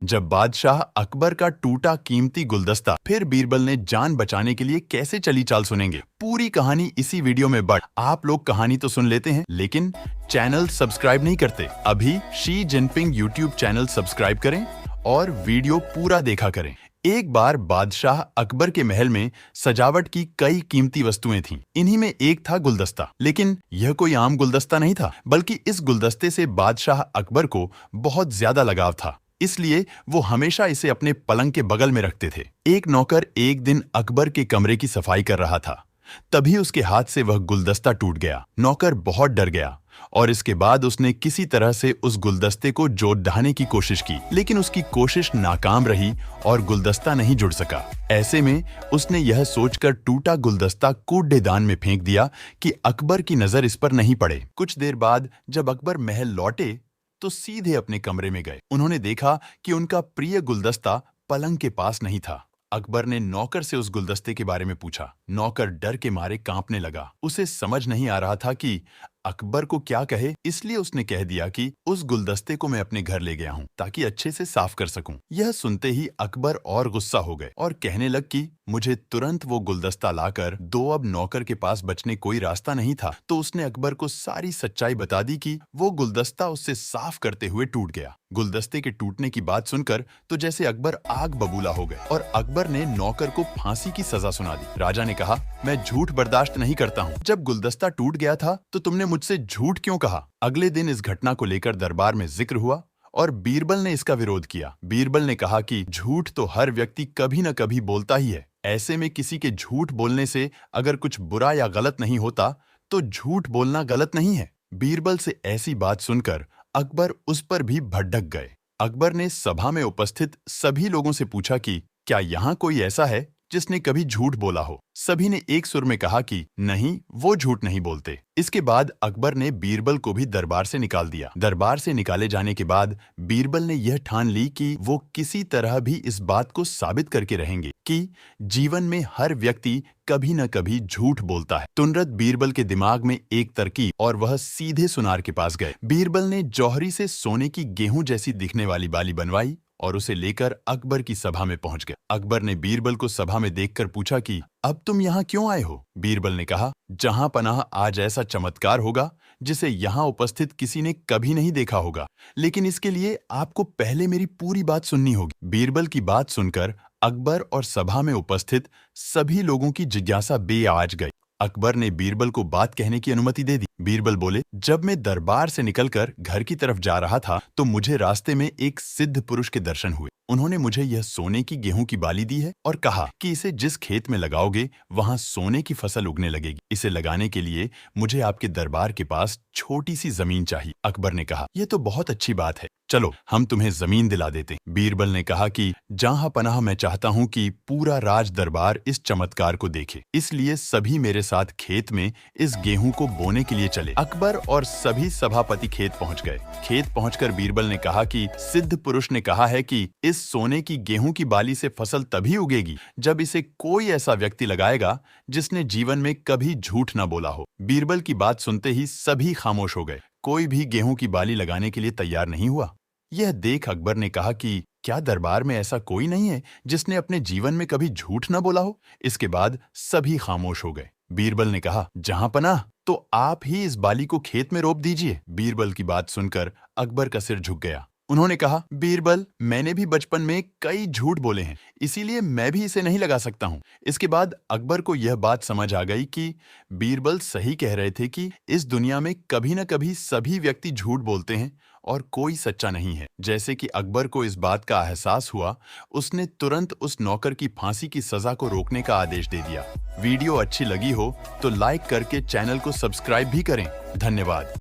जब बादशाह अकबर का टूटा कीमती गुलदस्ता फिर बीरबल ने जान बचाने के लिए कैसे चली चाल सुनेंगे। पूरी कहानी इसी वीडियो में। बट आप लोग कहानी तो सुन लेते हैं लेकिन चैनल सब्सक्राइब नहीं करते। अभी Xi Jinping YouTube channel subscribe करें और वीडियो पूरा देखा करें। एक बार बादशाह अकबर के महल में सजावट की कई कीमती वस्तुएं थीं। इन्हीं में एक था गुलदस्ता। लेकिन यह कोई आम गुलदस्ता नहीं था, बल्कि इस गुलदस्ते से बादशाह अकबर को बहुत ज्यादा लगाव था। इसलिए वो हमेशा इसे अपने पलंग के बगल में रखते थे। एक नौकर एक दिन अकबर के कमरे की सफाई कर रहा था। तभी उसके हाथ से वह गुलदस्ता टूट गया। नौकर बहुत डर गया और इसके बाद उसने किसी तरह से उस गुलदस्ते को जोड़ ढाने की कोशिश की, लेकिन उसकी कोशिश नाकाम रही और गुलदस्ता नहीं जुड़ सका। ऐसे में उसने यह सोचकर टूटा गुलदस्ता कूड़ेदान में फेंक दिया कि अकबर की नजर इस पर नहीं पड़े। कुछ देर बाद जब अकबर महल लौटे तो सीधे अपने कमरे में गए। उन्होंने देखा कि उनका प्रिय गुलदस्ता पलंग के पास नहीं था। अकबर ने नौकर से उस गुलदस्ते के बारे में पूछा। नौकर डर के मारे कांपने लगा। उसे समझ नहीं आ रहा था कि अकबर को क्या कहे, इसलिए उसने कह दिया कि उस गुलदस्ते को मैं अपने घर ले गया हूं ताकि अच्छे से साफ कर सकूं। यह सुनते ही अकबर और गुस्सा हो गए और कहने लग कि मुझे तुरंत वो गुलदस्ता लाकर दो। अब नौकर के पास बचने कोई रास्ता नहीं था, तो उसने अकबर को सारी सच्चाई बता दी कि वो गुलदस्ता उससे साफ करते हुए टूट गया। गुलदस्ते के टूटने की बात सुनकर तो जैसे अकबर आग बबूला हो गए और अकबर ने नौकर को फांसी की सजा सुना दी। राजा ने कहा, मैं झूठ बर्दाश्त नहीं करता हूँ। जब गुलदस्ता टूट गया था तो तुमने मुझसे झूठ क्यों कहा? अगले दिन इस घटना को लेकर दरबार में जिक्र हुआ और बीरबल ने इसका विरोध किया। बीरबल ने कहा कि झूठ तो हर व्यक्ति कभी न कभी बोलता ही है। ऐसे में किसी के झूठ बोलने से अगर कुछ बुरा या गलत नहीं होता तो झूठ बोलना गलत नहीं है। बीरबल से ऐसी बात सुनकर अकबर उस पर भी भड़क गए। अकबर ने सभा में उपस्थित सभी लोगों से पूछा कि क्या यहाँ कोई ऐसा है जिसने कभी झूठ बोला हो? सभी ने एक सुर में कहा कि नहीं, वो झूठ नहीं बोलते। इसके बाद अकबर ने बीरबल को भी दरबार से निकाल दिया। दरबार से निकाले जाने के बाद बीरबल ने यह ठान ली कि वो किसी तरह भी इस बात को साबित करके रहेंगे कि जीवन में हर व्यक्ति कभी न कभी झूठ बोलता है। तुरंत बीरबल के दिमाग में एक तरकीब और वह सीधे सुनार के पास गए। बीरबल ने जौहरी से सोने की गेहूं जैसी दिखने वाली बाली बनवाई और उसे लेकर अकबर की सभा में पहुंच गए। अकबर ने बीरबल को सभा में देखकर पूछा कि अब तुम यहाँ क्यों आए हो? बीरबल ने कहा, जहां पनाह आज ऐसा चमत्कार होगा जिसे यहाँ उपस्थित किसी ने कभी नहीं देखा होगा, लेकिन इसके लिए आपको पहले मेरी पूरी बात सुननी होगी। बीरबल की बात सुनकर अकबर और सभा में उपस्थित सभी लोगों की जिज्ञासा बेआज गई। अकबर ने बीरबल को बात कहने की अनुमति दे दी। बीरबल बोले, जब मैं दरबार से निकलकर घर की तरफ जा रहा था तो मुझे रास्ते में एक सिद्ध पुरुष के दर्शन हुए। उन्होंने मुझे यह सोने की गेहूं की बाली दी है और कहा कि इसे जिस खेत में लगाओगे वहां सोने की फसल उगने लगेगी। इसे लगाने के लिए मुझे आपके दरबार के पास छोटी सी जमीन चाहिए। अकबर ने कहा, यह तो बहुत अच्छी बात है, चलो हम तुम्हें जमीन दिला देते हैं। बीरबल ने कहा कि जहां पनाह मैं चाहता हूं कि पूरा राज दरबार इस चमत्कार को देखे, इसलिए सभी मेरे साथ खेत में इस गेहूं को बोने के लिए चले। अकबर और सभी सभापति खेत पहुंच गए। खेत पहुंचकर बीरबल ने कहा कि सिद्ध पुरुष ने कहा है कि इस सोने की गेहूं की बाली से फसल तभी उगेगी जब इसे कोई ऐसा व्यक्ति लगाएगा जिसने जीवन में कभी झूठ न बोला हो। बीरबल की बात सुनते ही सभी खामोश हो गए। कोई भी गेहूं की बाली लगाने के लिए तैयार नहीं हुआ। यह देख अकबर ने कहा कि क्या दरबार में ऐसा कोई नहीं है जिसने अपने जीवन में कभी झूठ न बोला हो? इसके बाद सभी खामोश हो गए। बीरबल ने कहा, जहां पनाह, तो आप ही इस बाली को खेत में रोप दीजिए। बीरबल की बात सुनकर अकबर का सिर झुक गया। उन्होंने कहा, बीरबल, मैंने भी बचपन में कई झूठ बोले हैं, इसीलिए मैं भी इसे नहीं लगा सकता हूं। इसके बाद अकबर को यह बात समझ आ गई कि बीरबल सही कह रहे थे कि इस दुनिया में कभी न कभी सभी व्यक्ति झूठ बोलते हैं और कोई सच्चा नहीं है। जैसे कि अकबर को इस बात का एहसास हुआ, उसने तुरंत उस नौकर की फांसी की सजा को रोकने का आदेश दे दिया। वीडियो अच्छी लगी हो तो लाइक करके चैनल को सब्सक्राइब भी करें। धन्यवाद।